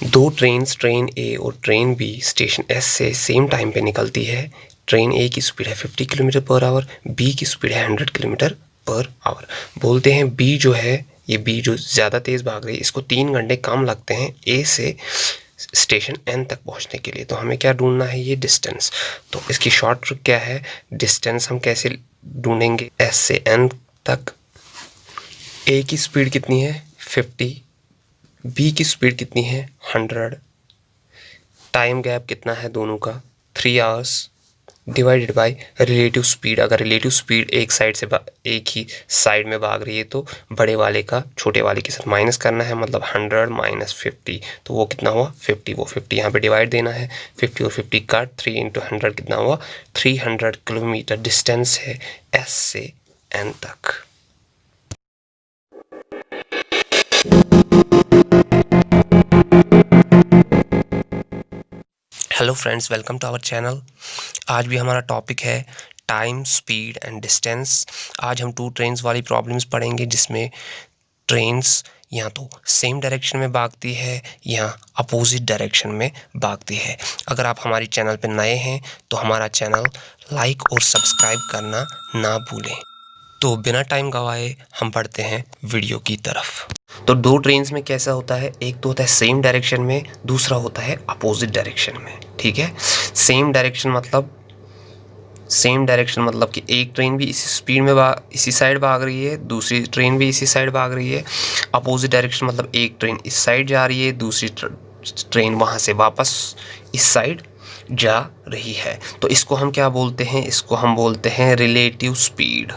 दो trains train ए और train B station S से सेम टाइम पे निकलती है। ट्रेन ए की स्पीड है 50 किलोमीटर पर आवर, बी की स्पीड है 100 किलोमीटर पर आवर। बोलते हैं बी जो है, ये बी जो ज़्यादा तेज़ भाग रही है, इसको 3 घंटे कम लगते हैं ए से स्टेशन एन तक पहुंचने के लिए। तो हमें क्या ढूंढना है, ये डिस्टेंस। तो इसकी शॉर्ट ट्रिक क्या है, डिस्टेंस हम कैसे ढूंढेंगे एस से एन तक। ए की स्पीड कितनी है 50, बी की स्पीड कितनी है 100, टाइम गैप कितना है दोनों का 3 hours, divided by relative speed. अगर रिलेटिव स्पीड एक ही साइड में भाग रही है तो बड़े वाले का छोटे वाले के साथ माइनस करना है, मतलब 100 माइनस 50, तो वो कितना हुआ 50। वो 50 यहाँ पे डिवाइड देना है, 50 और 50 काट, 3 इंटू 100 कितना हुआ 300 किलोमीटर डिस्टेंस है एस से एन तक। Hello friends, welcome to our channel. आज भी हमारा टॉपिक है टाइम, स्पीड एंड डिस्टेंस। आज हम 2 ट्रेन्स वाली प्रॉब्लम्स पढ़ेंगे जिसमें ट्रेन्स या तो सेम डायरेक्शन में भागती है या अपोजिट डायरेक्शन में भागती है। अगर आप हमारी चैनल पर नए हैं तो हमारा चैनल लाइक और सब्सक्राइब करना ना भूलें। तो बिना टाइम गवाए हम बढ़ते हैं वीडियो की तरफ। तो 2 ट्रेन्स में कैसा होता है, एक तो होता है सेम डायरेक्शन में, दूसरा होता है अपोजिट डायरेक्शन में। ठीक है, सेम डायरेक्शन मतलब कि एक ट्रेन भी इसी स्पीड में इसी साइड भाग रही है, दूसरी ट्रेन भी इसी साइड भाग रही है। अपोजिट डायरेक्शन मतलब एक ट्रेन इस साइड जा रही है, दूसरी ट्रेन वहाँ से वापस इस साइड जा रही है। तो इसको हम क्या बोलते हैं, इसको हम बोलते हैं रिलेटिव स्पीड।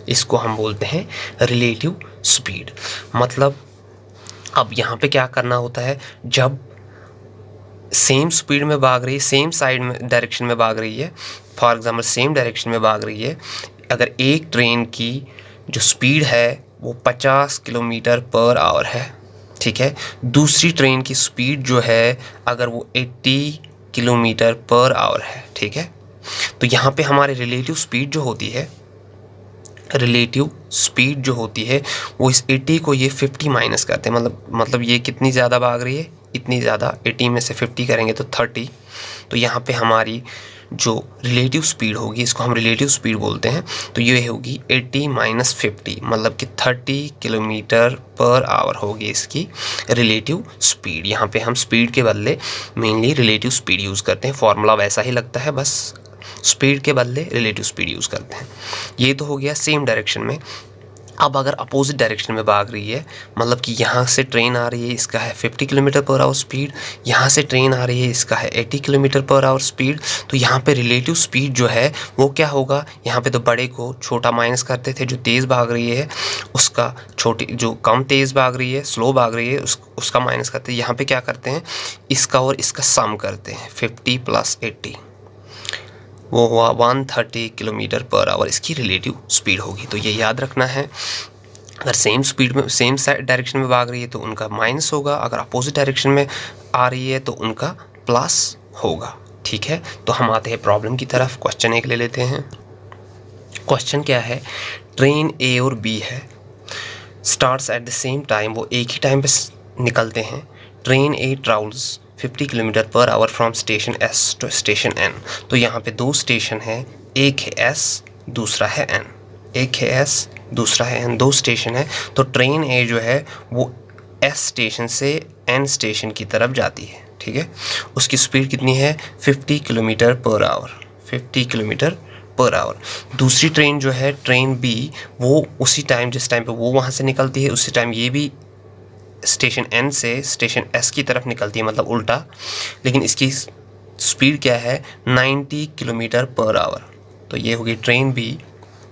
इसको हम बोलते हैं रिलेटिव स्पीड। मतलब अब यहाँ पे क्या करना होता है, जब सेम स्पीड में भाग रही है, सेम साइड में डायरेक्शन में भाग रही है, फॉर एग्जांपल सेम डायरेक्शन में भाग रही है, अगर एक ट्रेन की जो स्पीड है वो 50 किलोमीटर पर आवर है, ठीक है, दूसरी ट्रेन की स्पीड जो है अगर वो 80 किलोमीटर पर आवर है, ठीक है, तो यहाँ पे हमारे रिलेटिव स्पीड जो होती है वो इस 80 को ये 50 माइनस करते हैं। मतलब ये कितनी ज़्यादा भाग रही है, इतनी ज़्यादा, 80 में से 50 करेंगे तो 30। तो यहाँ पे हमारी जो रिलेटिव स्पीड होगी, इसको हम रिलेटिव स्पीड बोलते हैं, तो ये होगी 80 माइनस 50, मतलब कि 30 किलोमीटर पर आवर होगी इसकी रिलेटिव स्पीड। यहाँ पे हम स्पीड के बदले मेनली रिलेटिव स्पीड यूज़ करते हैं। फॉर्मूला वैसा ही लगता है, बस स्पीड के बदले रिलेटिव स्पीड यूज़ करते हैं। ये तो हो गया सेम डायरेक्शन में। अब अगर अपोजिट डायरेक्शन में भाग रही है, मतलब कि यहाँ से ट्रेन आ रही है, इसका है 50 किलोमीटर पर आवर स्पीड, यहाँ से ट्रेन आ रही है, इसका है 80 किलोमीटर पर आवर स्पीड, तो यहाँ पे रिलेटिव स्पीड जो है वो क्या होगा, यहाँ पे तो बड़े को छोटा माइनस करते थे, जो तेज़ भाग रही है उसका छोटी, जो कम तेज़ भाग रही है, स्लो भाग रही है, उसका माइनस करते हैं। यहाँ पे क्या करते हैं, इसका और इसका सम करते हैं, 50 प्लस 80 वो हुआ 130 किलोमीटर पर आवर इसकी रिलेटिव स्पीड होगी। तो ये याद रखना है, अगर सेम स्पीड में सेम डायरेक्शन में भाग रही है तो उनका माइनस होगा, अगर अपोजिट डायरेक्शन में आ रही है तो उनका प्लस होगा। ठीक है, तो हम आते हैं प्रॉब्लम की तरफ। क्वेश्चन 1 ले लेते हैं। क्वेश्चन क्या है, ट्रेन ए और बी है, starts at the same time, वो एक ही टाइम पे निकलते हैं। Train A travels 50 kilometre per hour from station S to station N. तो यहाँ पे 2 स्टेशन है, एक है एस दूसरा है एन, एक है एस दूसरा है एन, 2 स्टेशन है। तो ट्रेन ए जो है वो एस स्टेशन से एन स्टेशन की तरफ जाती है, ठीक है, उसकी स्पीड कितनी है 50 kilometre per our, 50 kilometre per our. दूसरी ट्रेन जो है ट्रेन बी, वो उसी टाइम जिस टाइम पे वो वहाँ से निकलती है उसी टाइम ये भी स्टेशन एन से स्टेशन एस की तरफ निकलती है, मतलब उल्टा, लेकिन इसकी स्पीड क्या है 90 किलोमीटर पर आवर। तो ये होगी ट्रेन बी,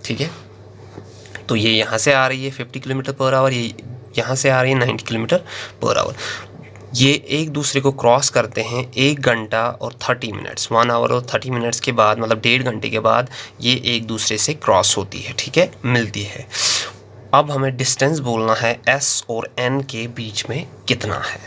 ठीक है, तो ये यहाँ से आ रही है 50 किलोमीटर पर आवर, ये यहाँ से आ रही है 90 किलोमीटर पर आवर। ये एक दूसरे को क्रॉस करते हैं 1 घंटा और 30 मिनट्स, 1 आवर और 30 मिनट्स के बाद, मतलब 1.5 घंटे के बाद ये एक दूसरे से क्रॉस होती है, ठीक है, मिलती है। अब हमें डिस्टेंस बोलना है S और N के बीच में कितना है।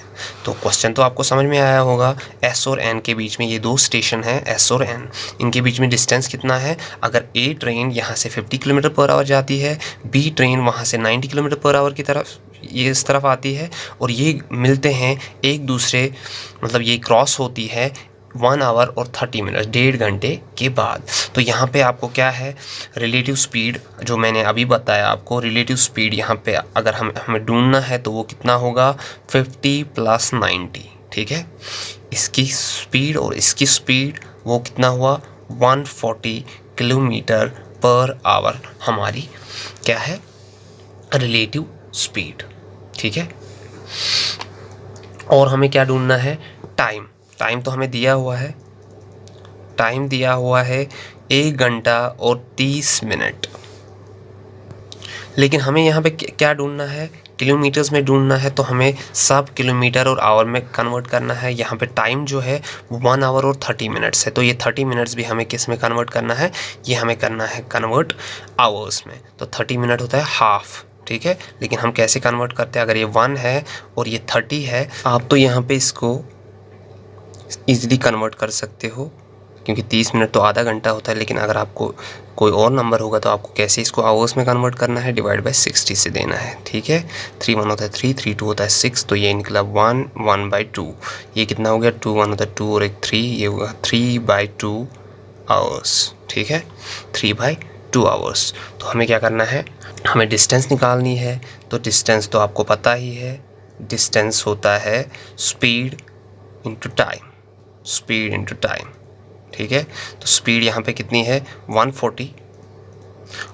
तो क्वेश्चन तो आपको समझ में आया होगा, S और N के बीच में ये 2 स्टेशन हैं S और N, इनके बीच में डिस्टेंस कितना है। अगर A ट्रेन यहाँ से 50 किलोमीटर पर आवर जाती है, B ट्रेन वहाँ से 90 किलोमीटर पर आवर की तरफ ये इस तरफ आती है और ये मिलते हैं एक दूसरे, मतलब ये क्रॉस होती है 1 आवर और 30 मिनट, 1.5 घंटे के बाद। तो यहाँ पे आपको क्या है, रिलेटिव स्पीड जो मैंने अभी बताया आपको, रिलेटिव स्पीड यहाँ पे अगर हमें ढूंढना है तो वो कितना होगा, 50 + 90, ठीक है। इसकी स्पीड और इसकी स्पीड वो कितना हुआ, 140 किलोमीटर पर आवर हमारी क्या है, रिलेटिव स्पीड, ठीक है। और हमें क्या ढूंढना है, टाइम। टाइम तो हमें दिया हुआ है, टाइम दिया हुआ है 1 घंटा और 30 मिनट, लेकिन हमें यहाँ पे क्या ढूंढना है, किलोमीटर्स में ढूंढना है। तो हमें सब किलोमीटर और आवर में कन्वर्ट करना है। यहाँ पे टाइम जो है 1 आवर और 30 मिनट्स है, तो ये 30 मिनट्स भी हमें किस में कन्वर्ट करना है, ये हमें करना है कन्वर्ट आवर्स में। तो 30 मिनट होता है हाफ, ठीक है। लेकिन हम कैसे कन्वर्ट करते हैं, अगर ये 1 है और ये 30 है, आप तो यहाँ पे इसको ईजिली कन्वर्ट कर सकते हो, क्योंकि 30 मिनट तो आधा घंटा होता है। लेकिन अगर आपको कोई और नंबर होगा तो आपको कैसे इसको आवर्स में कन्वर्ट करना है, डिवाइड बाय 60 से देना है, ठीक है। 3 1 होता है 3, 3 2 होता है 6, तो ये निकला 1 1/2। ये कितना हो गया, 2 1 होता है 2 और एक 3, ये होगा 3/2 आवर्स, ठीक है, 3/2 आवर्स। तो हमें क्या करना है, हमें डिस्टेंस निकालनी है। तो डिस्टेंस तो आपको पता ही है, डिस्टेंस होता है speed into time, speed into time, ठीक है। तो स्पीड यहाँ पे कितनी है, 140,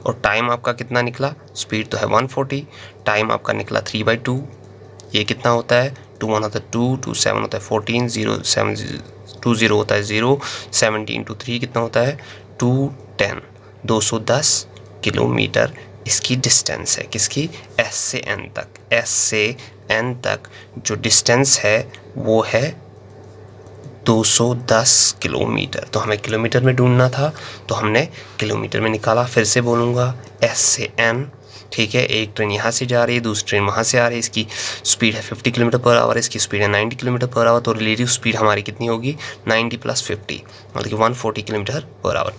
और टाइम आपका कितना निकला, स्पीड तो है 140, टाइम आपका निकला 3/2। ये कितना होता है, 2 1 होता है 2, 2 7 होता है 14, 0 7 2 0 होता है 0, 17 × 3 कितना होता है, 210, 210 किलोमीटर इसकी डिस्टेंस है। किसकी, S से N तक, S से N तक जो डिस्टेंस है वो है 210 किलोमीटर। तो हमें किलोमीटर में ढूंढना था, तो हमने किलोमीटर में निकाला। फिर से बोलूँगा, S से N, ठीक है। एक ट्रेन यहाँ से जा रही है, दूसरी ट्रेन वहाँ से आ रही है, इसकी स्पीड है 50 किलोमीटर पर आवर, इसकी स्पीड है 90 किलोमीटर पर आवर। तो रिलेटिव स्पीड हमारी कितनी होगी, 90 + 50, मतलब कि 140 किलोमीटर पर आवर।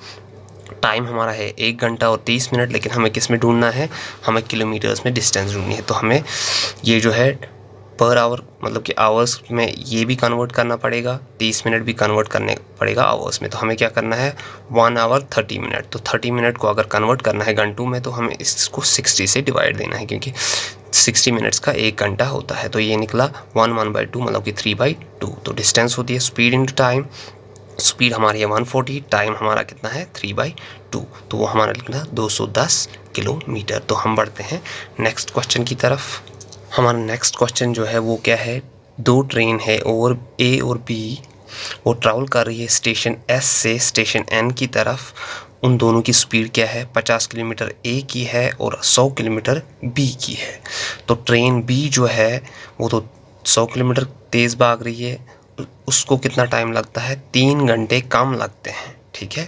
टाइम हमारा है 1 घंटा और 30 मिनट, लेकिन हमें किस में ढूंढना है, हमें किलोमीटर्स में डिस्टेंस ढूंढनी है। तो हमें ये जो है पर आवर, मतलब कि आवर्स में ये भी कन्वर्ट करना पड़ेगा, 30 मिनट भी कन्वर्ट करने पड़ेगा आवर्स में। तो हमें क्या करना है, 1 आवर 30 मिनट। तो 30 मिनट को अगर कन्वर्ट करना है घंटों में, तो हमें इसको 60 से डिवाइड देना है, क्योंकि 60 मिनट्स का 1 घंटा होता है। तो ये निकला 1 1/2, मतलब कि 3/2। तो डिस्टेंस होती है स्पीड इंटू टाइम। स्पीड हमारी है 140, टाइम हमारा कितना है 3/2, तो वो हमारा निकला 210 किलोमीटर। तो हम बढ़ते हैं नेक्स्ट क्वेश्चन की तरफ। हमारा नेक्स्ट क्वेश्चन जो है वो क्या है, 2 ट्रेन है और A और B वो ट्रैवल कर रही है स्टेशन S से स्टेशन N की तरफ। उन दोनों की स्पीड क्या है, 50 किलोमीटर A की है और 100 किलोमीटर B की है। तो ट्रेन B जो है वो तो 100 किलोमीटर तेज़ भाग रही है, उसको कितना टाइम लगता है, 3 घंटे कम लगते हैं, ठीक है।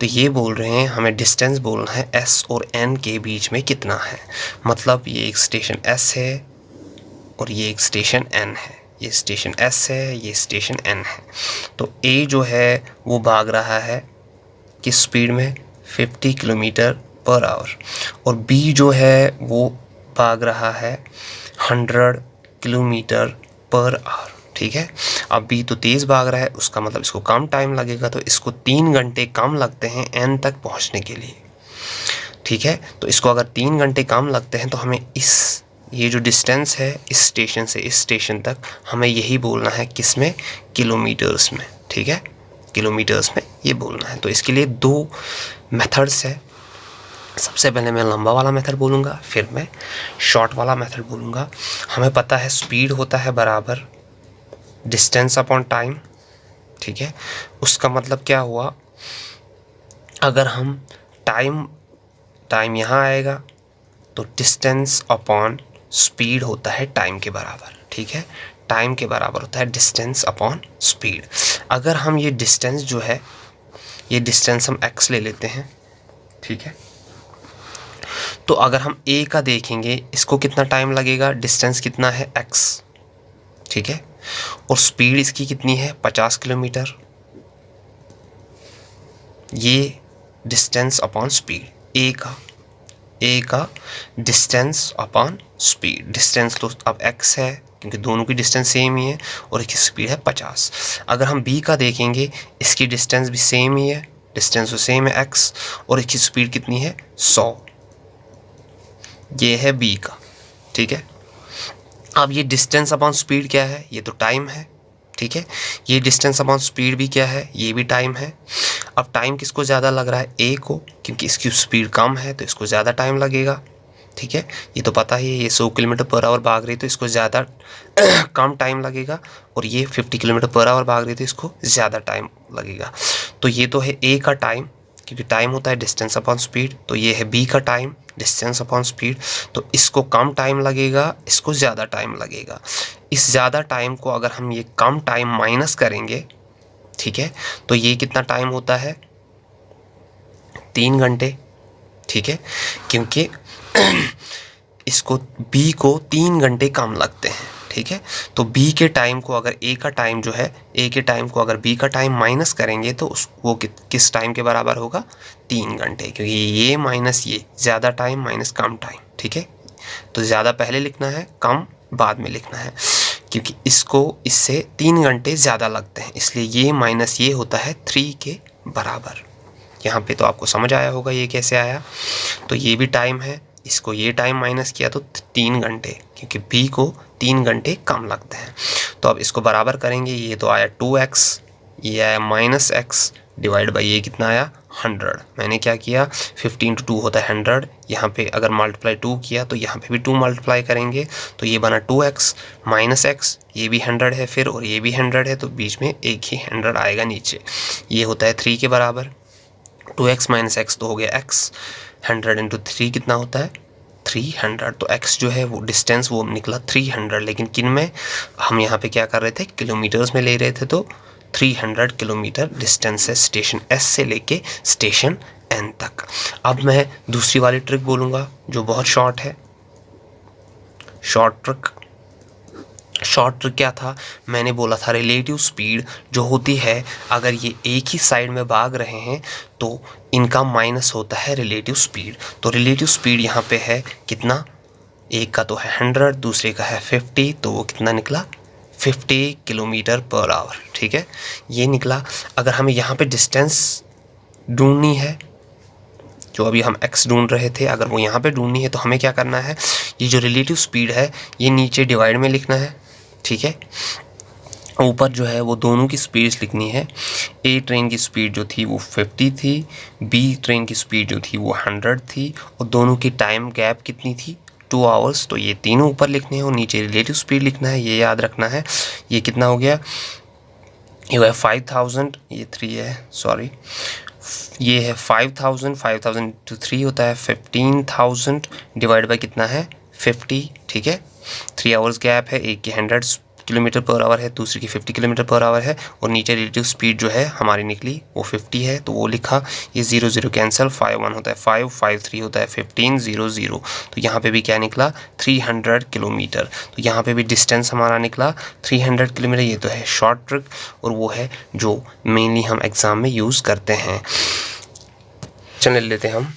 तो ये बोल रहे हैं हमें डिस्टेंस बोलना है S और N के बीच में कितना है। मतलब ये एक स्टेशन S है और ये एक स्टेशन N है, ये स्टेशन S है, ये स्टेशन N है। तो A जो है वो भाग रहा है किस स्पीड में, 50 किलोमीटर पर आवर, और B जो है वो भाग रहा है 100 किलोमीटर पर आवर, ठीक है। अब B तो तेज़ भाग रहा है, उसका मतलब इसको कम टाइम लगेगा, तो इसको 3 घंटे कम लगते हैं N तक पहुंचने के लिए, ठीक है। तो इसको अगर 3 घंटे कम लगते हैं, तो हमें ये जो डिस्टेंस है इस स्टेशन से इस स्टेशन तक, हमें यही बोलना है किस में, किलोमीटर्स में, ठीक है, किलोमीटर्स में ये बोलना है। तो इसके लिए 2 मेथड्स है। सबसे पहले मैं लंबा वाला मेथड बोलूँगा, फिर मैं शॉर्ट वाला मेथड बोलूँगा। हमें पता है स्पीड होता है बराबर डिस्टेंस अपॉन टाइम, ठीक है। उसका मतलब क्या हुआ, अगर हम टाइम यहाँ आएगा तो डिस्टेंस अपॉन स्पीड होता है टाइम के बराबर, ठीक है। टाइम के बराबर होता है डिस्टेंस अपॉन स्पीड। अगर हम ये डिस्टेंस जो है, ये डिस्टेंस हम x ले लेते हैं, ठीक है। तो अगर हम A का देखेंगे, इसको कितना टाइम लगेगा, डिस्टेंस कितना है x, ठीक है, और स्पीड इसकी कितनी है 50 किलोमीटर। ये डिस्टेंस अपॉन स्पीड A का, ए का डिस्टेंस अपॉन स्पीड। डिस्टेंस तो अब x है क्योंकि दोनों की डिस्टेंस सेम ही है और इसकी स्पीड है 50। अगर हम b का देखेंगे, इसकी डिस्टेंस भी सेम ही है, डिस्टेंस तो सेम है x, और इसकी स्पीड कितनी है 100। ये है b का, ठीक है। अब ये डिस्टेंस अपॉन स्पीड क्या है, ये तो टाइम है, ठीक है। ये डिस्टेंस अपॉन स्पीड भी क्या है, ये भी टाइम है। अब टाइम किसको ज़्यादा लग रहा है, ए को, क्योंकि इसकी स्पीड कम है तो इसको ज़्यादा टाइम लगेगा, ठीक है। ये तो पता ही है, ये 100 किलोमीटर पर आवर भाग रही है तो इसको ज़्यादा कम टाइम लगेगा, और ये 50 किलोमीटर पर आवर भाग रही है तो इसको ज़्यादा टाइम लगेगा। तो ये तो है ए का टाइम, क्योंकि टाइम होता है डिस्टेंस अपॉन स्पीड। तो ये है बी का टाइम, डिस्टेंस अपॉन स्पीड। तो इसको कम टाइम लगेगा, इसको ज़्यादा टाइम लगेगा। इस ज़्यादा टाइम को अगर हम ये कम टाइम माइनस करेंगे, ठीक है, तो ये कितना टाइम होता है, 3 घंटे, ठीक है, क्योंकि इसको बी को 3 घंटे कम लगते हैं, ठीक है। तो बी के टाइम को अगर ए का टाइम जो है, ए के टाइम को अगर बी का टाइम माइनस करेंगे तो वो किस टाइम के बराबर होगा, 3 घंटे, क्योंकि ये माइनस ये, ज़्यादा टाइम माइनस कम टाइम, ठीक है। तो ज़्यादा पहले लिखना है, कम बाद में लिखना है, क्योंकि इसको इससे 3 घंटे ज़्यादा लगते हैं, इसलिए ये माइनस ये होता है 3 के बराबर। यहाँ पे तो आपको समझ आया होगा ये कैसे आया। तो ये भी टाइम है, इसको ये टाइम माइनस किया तो 3 घंटे, क्योंकि बी को 3 घंटे कम लगते हैं। तो अब इसको बराबर करेंगे, ये तो आया 2x, ये आया -x, डिवाइड बाई ये कितना आया 100। मैंने क्या किया, 15 × 2 होता है 100, यहाँ पे अगर मल्टीप्लाई 2 किया तो यहाँ पे भी 2 मल्टीप्लाई करेंगे, तो ये बना 2x -x, ये भी 100 है फिर, और ये भी 100 है, तो बीच में एक ही 100 आएगा नीचे। ये होता है 3 के बराबर। 2x - x तो हो गया x, 100 × 3 कितना होता है 300। तो x जो है वो डिस्टेंस वो निकला 300, लेकिन किन में, हम यहाँ पे क्या कर रहे थे, किलोमीटर्स में ले रहे थे, तो 300 किलोमीटर डिस्टेंस है स्टेशन S से लेके स्टेशन N तक। अब मैं दूसरी वाली ट्रिक बोलूँगा जो बहुत शॉर्ट है। शॉर्ट ट्रिक क्या था, मैंने बोला था रिलेटिव स्पीड जो होती है, अगर ये एक ही साइड में भाग रहे हैं तो इनका माइनस होता है रिलेटिव स्पीड। तो रिलेटिव स्पीड यहाँ पे है कितना, एक का तो है 100, दूसरे का है 50, तो वो कितना निकला 50 किलोमीटर पर आवर, ठीक है, ये निकला। अगर हमें यहाँ पे डिस्टेंस ढूंढनी है, जो अभी हम x ढूंढ रहे थे, अगर वो यहाँ पे ढूंढनी है तो हमें क्या करना है, ये जो रिलेटिव स्पीड है ये नीचे डिवाइड में लिखना है, ठीक है। ऊपर जो है वो दोनों की स्पीड्स लिखनी है। ए ट्रेन की स्पीड जो थी वो 50 थी, बी ट्रेन की स्पीड जो थी वो 100 थी, और दोनों की टाइम गैप कितनी थी 2 आवर्स। तो ये तीनों ऊपर लिखने हैं और नीचे रिलेटिव स्पीड लिखना है, ये याद रखना है। ये कितना हो गया, ये है 5000, ये 3 है, सॉरी, ये है 5000, 5000 × 3 होता है 15000, डिवाइड बाई कितना है 50, ठीक है। 3 आवर्स गैप है, एक की 100 किलोमीटर पर आवर है, दूसरी की 50 किलोमीटर पर आवर है, और नीचे रिलेटिव स्पीड जो है हमारी निकली वो 50 है, तो वो लिखा। ये 0 0 कैंसिल, 5 1 होता है 5, 5 3 होता है 15, 0 0। तो यहाँ पे भी क्या निकला 300 किलोमीटर। तो यहाँ पे भी डिस्टेंस हमारा निकला 300 किलोमीटर। ये तो है शॉर्ट ट्रिक, और वो है जो मेनली हम एग्ज़ाम में यूज़ करते हैं। चल लेते हैं हम।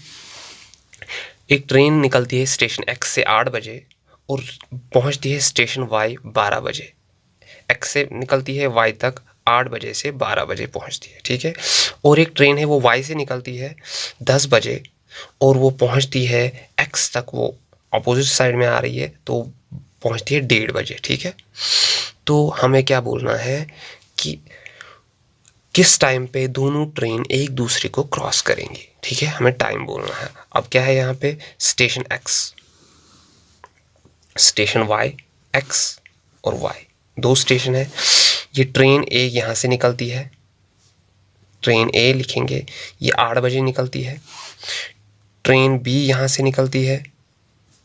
एक ट्रेन निकलती है स्टेशन X से 8 बजे और पहुंचती है स्टेशन Y 12 बजे। X से निकलती है Y तक 8 बजे से 12 बजे पहुंचती है, ठीक है। और एक ट्रेन है वो Y से निकलती है 10 बजे और वो पहुंचती है X तक, वो अपोजिट साइड में आ रही है, तो पहुंचती है 1:30 बजे, ठीक है। तो हमें क्या बोलना है कि किस टाइम पे दोनों ट्रेन एक दूसरे को क्रॉस करेंगी, ठीक है, हमें टाइम बोलना है। अब क्या है यहाँ पे, station X, station Y, X और Y, 2 स्टेशन है। ये ट्रेन A यहाँ से निकलती है, ट्रेन A लिखेंगे, ये 8 बजे निकलती है। ट्रेन B यहाँ से निकलती है,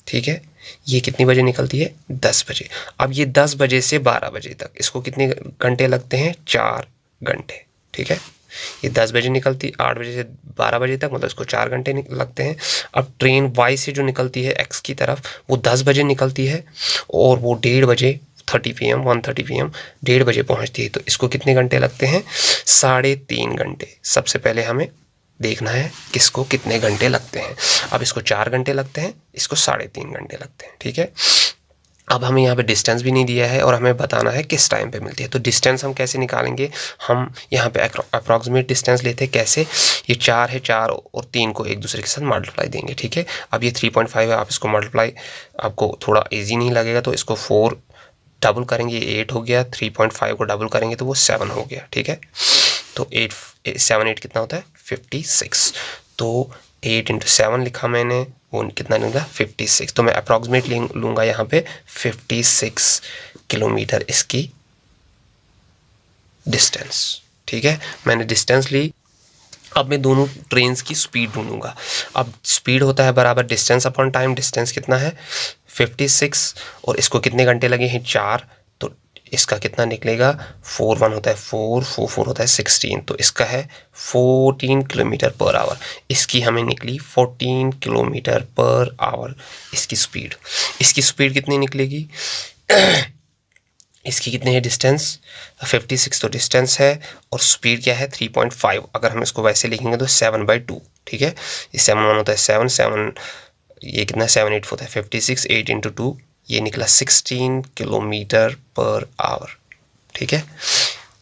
ठीक है, ये कितनी बजे निकलती है 10 बजे। अब ये 10 बजे से 12 बजे तक, इसको कितने घंटे लगते हैं 4 घंटे, ठीक है। ये 10 बजे निकलती, 8 बजे से 12 बजे तक, मतलब इसको 4 घंटे लगते हैं। अब ट्रेन Y से जो निकलती है X की तरफ, वो 10 बजे निकलती है और वो 1:30 बजे 1:30 PM 1:30 बजे पहुंचती है। तो इसको कितने घंटे लगते हैं 3.5 घंटे। सबसे पहले हमें देखना है किसको कितने घंटे लगते हैं। अब इसको 4 घंटे लगते हैं, इसको 3.5 घंटे लगते हैं, ठीक है। अब हमें यहाँ पे डिस्टेंस भी नहीं दिया है और हमें बताना है किस टाइम पे मिलती है। तो डिस्टेंस हम कैसे निकालेंगे, हम यहाँ पे अप्रॉक्सीमेट डिस्टेंस लेते हैं। कैसे, ये 4 है, 4 और 3 को एक दूसरे के साथ मल्टीप्लाई देंगे, ठीक है। अब ये 3.5 है, आप इसको मल्टीप्लाई, आपको थोड़ा ईजी नहीं लगेगा तो इसको 4 डबल करेंगे, ये 8 हो गया, 3.5 को डबल करेंगे तो वो 7 हो गया, ठीक है। तो 7 8 कितना होता है 56। तो 8 × 7 लिखा मैंने, वो कितना निकला 56। तो मैं अप्रॉक्सीमेट लूँगा यहाँ पे 56 किलोमीटर इसकी डिस्टेंस, ठीक है। मैंने डिस्टेंस ली। अब मैं दोनों ट्रेन्स की स्पीड ढूंढूंगा। अब स्पीड होता है बराबर डिस्टेंस अपॉन टाइम। डिस्टेंस कितना है 56 और इसको कितने घंटे लगे हैं 4, तो इसका कितना निकलेगा 4 1 होता है 4 4 4 होता है 16, तो इसका है 14 किलोमीटर पर आवर। इसकी हमें निकली 14 किलोमीटर पर आवर इसकी स्पीड। इसकी स्पीड कितनी निकलेगी इसकी कितनी है डिस्टेंस 56 तो डिस्टेंस है और स्पीड क्या है 3.5। अगर हम इसको वैसे लिखेंगे तो 7/2, ठीक है। ये 7 1 होता है 7 7, ये कितना 7 8 होता है 56, 8 × 2 ये निकला 16 किलोमीटर पर आवर, ठीक है।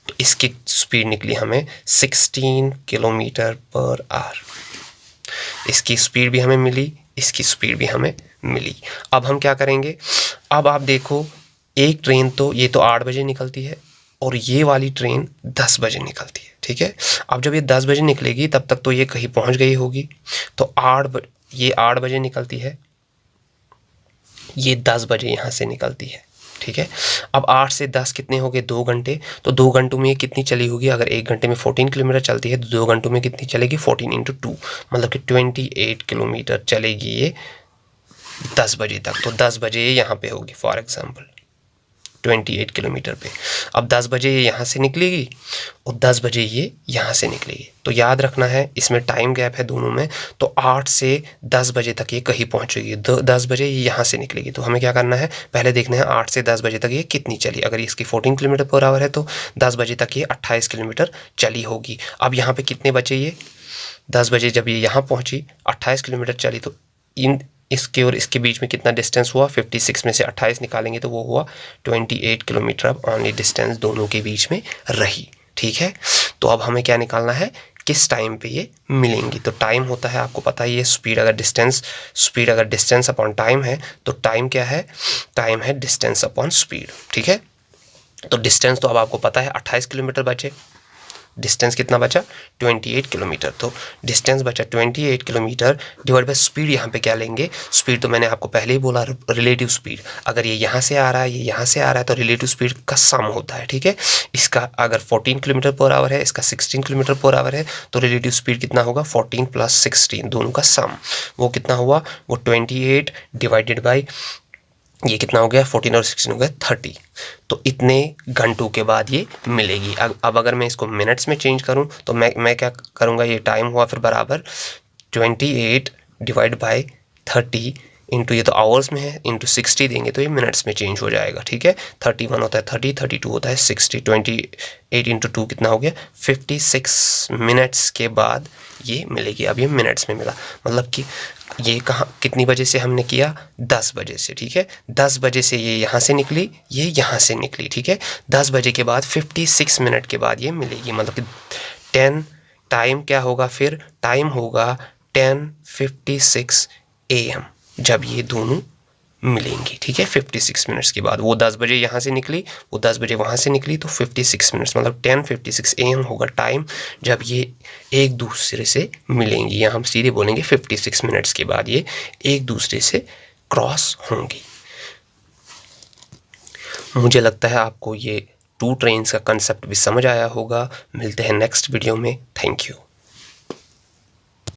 तो इसकी स्पीड निकली हमें 16 किलोमीटर पर आवर। इसकी स्पीड भी हमें मिली, इसकी स्पीड भी हमें मिली। अब हम क्या करेंगे, अब आप देखो एक ट्रेन तो ये तो 8 बजे निकलती है और ये वाली ट्रेन 10 बजे निकलती है, ठीक है। अब जब ये 10 बजे निकलेगी तब तक तो ये कहीं पहुंच गई होगी। तो ये 8 बजे निकलती है, ये 10 बजे यहाँ से निकलती है, ठीक है। अब 8 से 10 कितने हो गए 2 घंटे। तो 2 घंटों में ये कितनी चली होगी, अगर 1 घंटे में 14 किलोमीटर चलती है तो 2 घंटों में कितनी चलेगी 14 × 2, मतलब कि 28 किलोमीटर चलेगी ये 10 बजे तक। तो 10 बजे ये यहाँ पे होगी फॉर एग्जाम्पल 28 किलोमीटर पे। अब 10 बजे ये यहाँ से निकलेगी और 10 बजे ये यहाँ से निकलेगी। तो याद रखना है इसमें टाइम गैप है दोनों में। तो 8 से 10 बजे तक ये कहीं पहुँचेगी, 10 बजे ये यहाँ से निकलेगी। तो हमें क्या करना है, पहले देखना है 8 से 10 बजे तक ये कितनी चली। अगर इसकी 14 किलोमीटर पर आवर है तो 10 बजे तक ये 28 किलोमीटर चली होगी। अब यहाँ पर कितने बचे, ये 10 बजे जब ये यहाँ पहुँची 28 किलोमीटर चली, तो इसके और इसके बीच में कितना डिस्टेंस हुआ 56 में से 28 निकालेंगे तो वो हुआ 28 किलोमीटर। अब ओनली डिस्टेंस दोनों के बीच में रही, ठीक है। तो अब हमें क्या निकालना है, किस टाइम पे ये मिलेंगी। तो टाइम होता है, आपको पता ही है, स्पीड अगर डिस्टेंस अपॉन टाइम है तो टाइम क्या है, टाइम है डिस्टेंस अपॉन स्पीड, ठीक है। तो डिस्टेंस तो अब आपको पता है 28 किलोमीटर बचे, डिस्टेंस कितना बचा 28 किलोमीटर। तो डिस्टेंस बचा 28 किलोमीटर डिवाइड बाय स्पीड। यहाँ पे क्या लेंगे, स्पीड तो मैंने आपको पहले ही बोला रिलेटिव स्पीड। अगर ये यहाँ से आ रहा है, ये यहाँ से आ रहा है तो रिलेटिव स्पीड का सम होता है, ठीक है। इसका अगर 14 किलोमीटर पर आवर है, इसका 16 किलोमीटर पर आवर है, तो रिलेटिव स्पीड कितना होगा 14 + 16 दोनों का सम, वो कितना हुआ, वो 28 डिवाइडेड बाई ये कितना हो गया 14 और 16 हो गया 30। तो इतने घंटों के बाद ये मिलेगी। अब अगर मैं इसको मिनट्स में चेंज करूं तो मैं क्या करूंगा, ये टाइम हुआ फिर बराबर 28 डिवाइड बाय 30 इंटू, ये तो आवर्स में है, इंटू 60 देंगे तो ये मिनट्स में चेंज हो जाएगा, ठीक है। 31 होता है 30, 32 होता है 60, 28 × 2 कितना हो गया 56 मिनट्स के बाद ये मिलेगी। अब ये मिनट्स में मिला, मतलब कि ये कहाँ कितनी बजे से हमने किया 10 बजे से, ठीक है। 10 बजे से ये यहाँ से निकली, ये यहाँ से निकली, ठीक है। 10 बजे के बाद 56 मिनट के बाद ये मिलेगी, मतलब कि 10 टाइम क्या होगा, फिर टाइम होगा 10:56 AM जब ये दोनों मिलेंगी, ठीक है। 56 मिनट्स के बाद वो 10 बजे यहाँ से निकली, वो 10 बजे वहाँ से निकली, तो 56 मिनट्स मतलब 10:56 AM होगा टाइम जब ये एक दूसरे से मिलेंगी, या हम सीधे बोलेंगे 56 मिनट्स के बाद ये एक दूसरे से क्रॉस होंगी। मुझे लगता है आपको ये 2 ट्रेन्स का कंसेप्ट भी समझ आया होगा। मिलते हैं नेक्स्ट वीडियो में। Thank you.